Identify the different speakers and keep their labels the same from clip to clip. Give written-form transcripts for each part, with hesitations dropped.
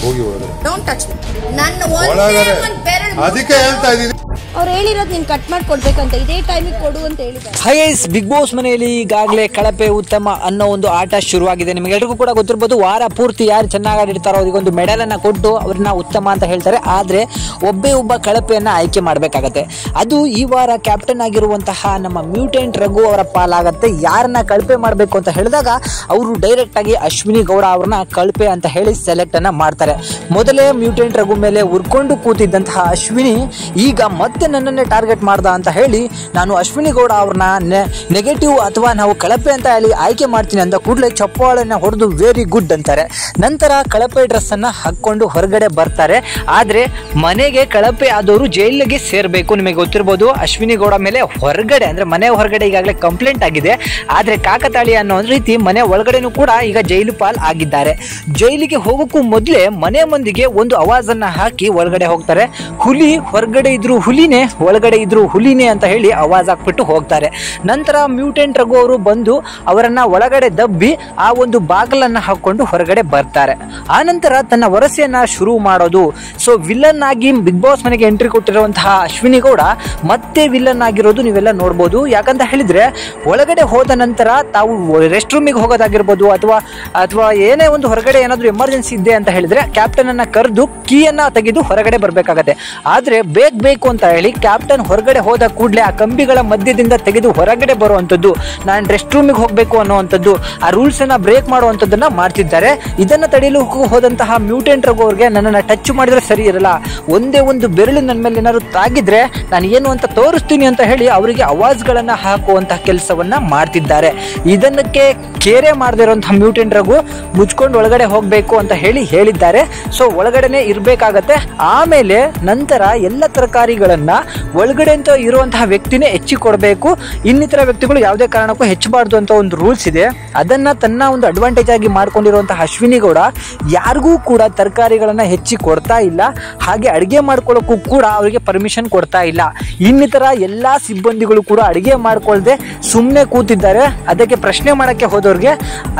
Speaker 1: ಹೋಗಿ ಒಳಗಡೆ.
Speaker 2: Don't touch me. ನನ್ನ ಒಂದೇ ಒಂದು ಬೆರಳು
Speaker 1: ಅದಕ್ಕೆ ಹೇಳ್ತಾ ಇದೀನಿ.
Speaker 2: ಅವ್ರು ಹೇಳಿರೋದು ನೀನು ಕಟ್ ಮಾಡಿ ಕೊಡ್ಬೇಕಂತ, ಇದೇ ಟೈಮಿಗೆ ಕೊಡು ಅಂತ ಹೇಳಿದ್ದಾರೆ.
Speaker 3: ಹೈಸ್ ಬಿಗ್ ಬಾಸ್ ಮನೆಯಲ್ಲಿ ಈಗಾಗಲೇ ಕಳಪೆ ಉತ್ತಮ ಅನ್ನೋ ಒಂದು ಆಟ ಶುರುವಾಗಿದೆ. ನಿಮಗೆಲ್ರಿಗೂ ಕೂಡ ಗೊತ್ತಿರ್ಬೋದು, ವಾರ ಪೂರ್ತಿ ಯಾರು ಚೆನ್ನಾಗಿ ಆಡಿರ್ತಾರೋ ಅವರಿಗೊಂದು ಮೆಡಲ್ ಅನ್ನ ಕೊಟ್ಟು ಅವ್ರನ್ನ ಉತ್ತಮ ಅಂತ ಹೇಳ್ತಾರೆ. ಆದ್ರೆ ಒಬ್ಬ ಕಳಪೆಯನ್ನ ಆಯ್ಕೆ ಮಾಡಬೇಕಾಗತ್ತೆ. ಅದು ಈ ವಾರ ಕ್ಯಾಪ್ಟನ್ ಆಗಿರುವಂತಹ ನಮ್ಮ ಮ್ಯೂಟೆಂಟ್ ರಘು ಅವರ ಪಾಲಾಗತ್ತೆ. ಯಾರನ್ನ ಕಳಪೆ ಮಾಡಬೇಕು ಅಂತ ಹೇಳಿದಾಗ ಅವರು ಡೈರೆಕ್ಟ್ ಆಗಿ ಅಶ್ವಿನಿ ಗೌಡ ಅವ್ರನ್ನ ಕಳಪೆ ಅಂತ ಹೇಳಿ ಸೆಲೆಕ್ಟ್ ಅನ್ನ ಮಾಡ್ತಾರೆ. ಮೊದಲೇ ಮ್ಯೂಟೆಂಟ್ ರಘು ಮೇಲೆ ಉರ್ಕೊಂಡು ಕೂತಿದ್ದಂತಹ ಅಶ್ವಿನಿ ಈಗ ಮತ್ತೆ ನನ್ನನ್ನೇ ಟಾರ್ಗೆಟ್ ಮಾಡ್ದ ಅಂತ ಹೇಳಿ ನಾನು ಅಶ್ವಿನಿ ಗೌಡ ಅವ್ರನ್ನ ನೆಗೆಟಿವ್ ಅಥವಾ ನಾವು ಕಳಪೆ ಅಂತ ಹೇಳಿ ಆಯ್ಕೆ ಮಾಡ್ತೀನಿ ಅಂತ ಕೂಡಲೇ ಚಪ್ಪಾಳನ್ನ ಹೊಡೆದು ವೆರಿ ಗುಡ್ ಅಂತಾರೆ. ನಂತರ ಕಳಪೆ ಡ್ರೆಸ್ ಅನ್ನ ಹಾಕೊಂಡು ಹೊರಗಡೆ ಬರ್ತಾರೆ. ಆದ್ರೆ ಮನೆಗೆ ಕಳಪೆ ಆದವರು ಜೈಲಿಗೆ ಸೇರ್ಬೇಕು. ನಿಮಗೆ ಗೊತ್ತಿರ್ಬೋದು, ಅಶ್ವಿನಿ ಗೌಡ ಮೇಲೆ ಹೊರಗಡೆ ಅಂದ್ರೆ ಮನೆ ಹೊರಗಡೆ ಈಗಾಗಲೇ ಕಂಪ್ಲೇಂಟ್ ಆಗಿದೆ. ಆದ್ರೆ ಕಾಕತಾಳಿ ಅನ್ನೋ ರೀತಿ ಮನೆ ಒಳಗಡೆನೂ ಕೂಡ ಈಗ ಜೈಲು ಪಾಲ್ ಆಗಿದ್ದಾರೆ. ಜೈಲಿಗೆ ಹೋಗೋಕ್ಕೂ ಮೊದಲೇ ಮನೆ ಮಂದಿಗೆ ಒಂದು ಆವಾಜನ್ನ ಹಾಕಿ ಒಳಗಡೆ ಹೋಗ್ತಾರೆ. ಹುಲಿ ಹೊರಗಡೆ ಇದ್ರು ಹುಲಿನೇ, ಒಳಗಡೆ ಇದ್ರು ಹುಲಿನೇ ಅಂತ ಹೇಳಿ ಆವಾಜ್ ಹಾಕ್ಬಿಟ್ಟು ಹೋಗ್ತಾರೆ. ನಂತರ ಮ್ಯೂಟೆಂಟ್ ರಘು ಅವರು ಬಂದು ಅವರನ್ನ ಒಳಗಡೆ ದಬ್ಬಿ ಆ ಒಂದು ಬಾಗಿಲನ್ನ ಹಾಕೊಂಡು ಹೊರಗಡೆ ಬರ್ತಾರೆ. ಆ ನಂತರ ತನ್ನ ವರಸೆಯನ್ನ ಶುರು ಮಾಡೋದು. ಸೊ ವಿಲನ್ ಆಗಿ ಬಿಗ್ ಬಾಸ್ ಮನೆಗೆ ಎಂಟ್ರಿ ಕೊಟ್ಟಿರುವಂತಹ ಅಶ್ವಿನಿ ಗೌಡ ಮತ್ತೆ ವಿಲನ್ ಆಗಿರೋದು ನೀವೆಲ್ಲ ನೋಡ್ಬೋದು. ಯಾಕಂತ ಹೇಳಿದ್ರೆ ಒಳಗಡೆ ಹೋದ ನಂತರ ತಾವು ರೆಸ್ಟ್ ರೂಮಿಗೆ ಹೋಗೋದಾಗಿರ್ಬೋದು ಅಥವಾ ಏನೇ ಒಂದು ಹೊರಗಡೆ ಏನಾದ್ರು ಎಮರ್ಜೆನ್ಸಿ ಇದೆ ಅಂತ ಹೇಳಿದ್ರೆ ಕ್ಯಾಪ್ಟನ್ ಅನ್ನ ಕರೆದು ಕೀಯನ್ನ ತೆಗೆದು ಹೊರಗಡೆ ಬರ್ಬೇಕಾಗತ್ತೆ. ಆದ್ರೆ ಬೇಕು ಅಂತ ಹೇಳಿ ಕ್ಯಾಪ್ಟನ್ ಹೊರಗಡೆ ಹೋದ ಕೂಡಲೇ ಆ ಕಂಬಿಗಳ ಮಧ್ಯದಿಂದ ತೆಗೆದು ಹೊರಗಡೆ ಬರುವಂತದ್ದು, ನಾನು ರೆಸ್ಟ್ ರೂಮಿಗೆ ಹೋಗ್ಬೇಕು ಅನ್ನುವಂಥದ್ದು, ಆ ರೂಲ್ಸ್ ಅನ್ನ ಬ್ರೇಕ್ ಮಾಡುವಂತದ್ದನ್ನ ಮಾಡ್ತಿದ್ದಾರೆ. ಇದನ್ನ ತಡೆಯಲು ಹೋದಂತಹ ಮ್ಯೂಟೆಂಟ್ ರಘು ಅವ್ರಿಗೆ ನನ್ನನ್ನ ಟಚ್ ಮಾಡಿದ್ರೆ ಸರಿ ಇರಲ್ಲ, ಒಂದೇ ಒಂದು ಬೆರಳು ನನ್ನ ಮೇಲೆ ಏನಾದ್ರು ತಾಗಿದ್ರೆ ನಾನು ಏನು ಅಂತ ತೋರಿಸ್ತೀನಿ ಅಂತ ಹೇಳಿ ಅವರಿಗೆ ಆವಾಜ್ಗಳನ್ನ ಹಾಕುವಂತಹ ಕೆಲಸವನ್ನ ಮಾಡ್ತಿದ್ದಾರೆ. ಇದನ್ನಕ್ಕೆ ಕೇರೆ ಮಾಡದೇ ಇರುವಂತಹ ಮ್ಯೂಟೆಂಟ್ ರಘು ಮುಚ್ಕೊಂಡು ಒಳಗಡೆ ಹೋಗ್ಬೇಕು ಅಂತ ಹೇಳಿದ್ದಾರೆ. ಸೊ ಒಳಗಡೆನೆ ಇರ್ಬೇಕಾಗತ್ತೆ. ಆಮೇಲೆ ನಂತರ ಎಲ್ಲ ತರಕಾರಿಗಳನ್ನ ಒಳಗಡೆ ಅಂತ ಇರುವಂತಹ ವ್ಯಕ್ತಿನೇ ಹೆಚ್ಚಿ ಕೊಡಬೇಕು. ಇನ್ನಿತರ ವ್ಯಕ್ತಿಗಳು ಯಾವುದೇ ಕಾರಣಕ್ಕೂ ಹೆಚ್ಚಬಾರ್ದು ಅಂತ ಒಂದು ರೂಲ್ಸ್ ಇದೆ. ಅದನ್ನ ತನ್ನ ಒಂದು ಅಡ್ವಾಂಟೇಜ್ ಆಗಿ ಮಾಡ್ಕೊಂಡಿರುವಂತಹ ಅಶ್ವಿನಿ ಗೌಡ ಯಾರಿಗೂ ಕೂಡ ತರಕಾರಿಗಳನ್ನ ಹೆಚ್ಚಿ ಕೊಡ್ತಾ ಇಲ್ಲ. ಹಾಗೆ ಅಡಿಗೆ ಮಾಡ್ಕೊಳ್ಳೋಕ್ಕೂ ಕೂಡ ಅವರಿಗೆ ಪರ್ಮಿಷನ್ ಕೊಡ್ತಾ ಇಲ್ಲ. ಇನ್ನಿತರ ಎಲ್ಲಾ ಸಿಬ್ಬಂದಿಗಳು ಕೂಡ ಅಡಿಗೆ ಮಾಡ್ಕೊಳ್ದೆ ಸುಮ್ಮನೆ ಕೂತಿದ್ದಾರೆ. ಅದಕ್ಕೆ ಪ್ರಶ್ನೆ ಮಾಡಕ್ಕೆ ಹೋದವ್ರಿಗೆ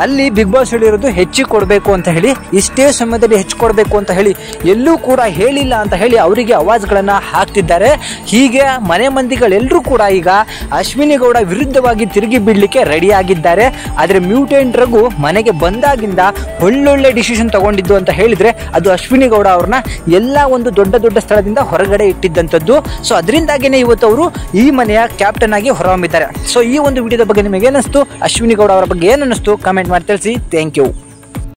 Speaker 3: ಅಲ್ಲಿ ಬಿಗ್ ಬಾಸ್ ಹೇಳಿರೋದು ಹೆಚ್ಚಿ ಕೊಡಬೇಕು ಅಂತ ಹೇಳಿ, ಇಷ್ಟೇ ಸಮಯದಲ್ಲಿ ಹೆಚ್ಚು ಕೊಡಬೇಕು ಅಂತ ಹೇಳಿ ಎಲ್ಲೂ ಕೂಡ ಹೇಳಿಲ್ಲ ಅಂತ ಹೇಳಿ ಅವರಿಗೆ ಆವಾಜ್ಗಳನ್ನ ಹಾಕ್ತಿದ್ದಾರೆ. ಹೀಗೆ ಮನೆ ಮಂದಿಗಳೆಲ್ಲರೂ ಕೂಡ ಈಗ ಅಶ್ವಿನಿ ಗೌಡ ವಿರುದ್ಧವಾಗಿ ತಿರುಗಿ ಬಿಡ್ಲಿಕ್ಕೆ ರೆಡಿ ಆಗಿದ್ದಾರೆ. ಆದ್ರೆ ಮ್ಯೂಟೆಂಟ್ ರಘು ಮನೆಗೆ ಬಂದಾಗಿಂದ ಒಳ್ಳೊಳ್ಳೆ ಡಿಸಿಷನ್ ತಗೊಂಡಿದ್ದು ಅಂತ ಹೇಳಿದ್ರೆ ಅದು ಅಶ್ವಿನಿ ಗೌಡ ಅವ್ರನ್ನ ಎಲ್ಲಾ ಒಂದು ದೊಡ್ಡ ಸ್ಥಳದಿಂದ ಹೊರಗಡೆ ಇಟ್ಟಿದ್ದಂಥದ್ದು. ಸೊ ಅದರಿಂದಾಗಿನೇ ಇವತ್ತು ಅವರು ಈ ಮನೆಯ ಕ್ಯಾಪ್ಟನ್ ಆಗಿ ಹೊರಹೊಮ್ಮಿದ್ದಾರೆ. ಸೊ ಈ ಒಂದು ವಿಡಿಯೋದ ಬಗ್ಗೆ ನಿಮಗೆ ಏನಿಸ್ತು, ಅಶ್ವಿನಿ ಗೌಡ ಅವರ ಬಗ್ಗೆ ಏನಿಸ್ತು ಕಮೆಂಟ್ ಮಾಡಿ ತಿಳಿಸಿ. Thank you.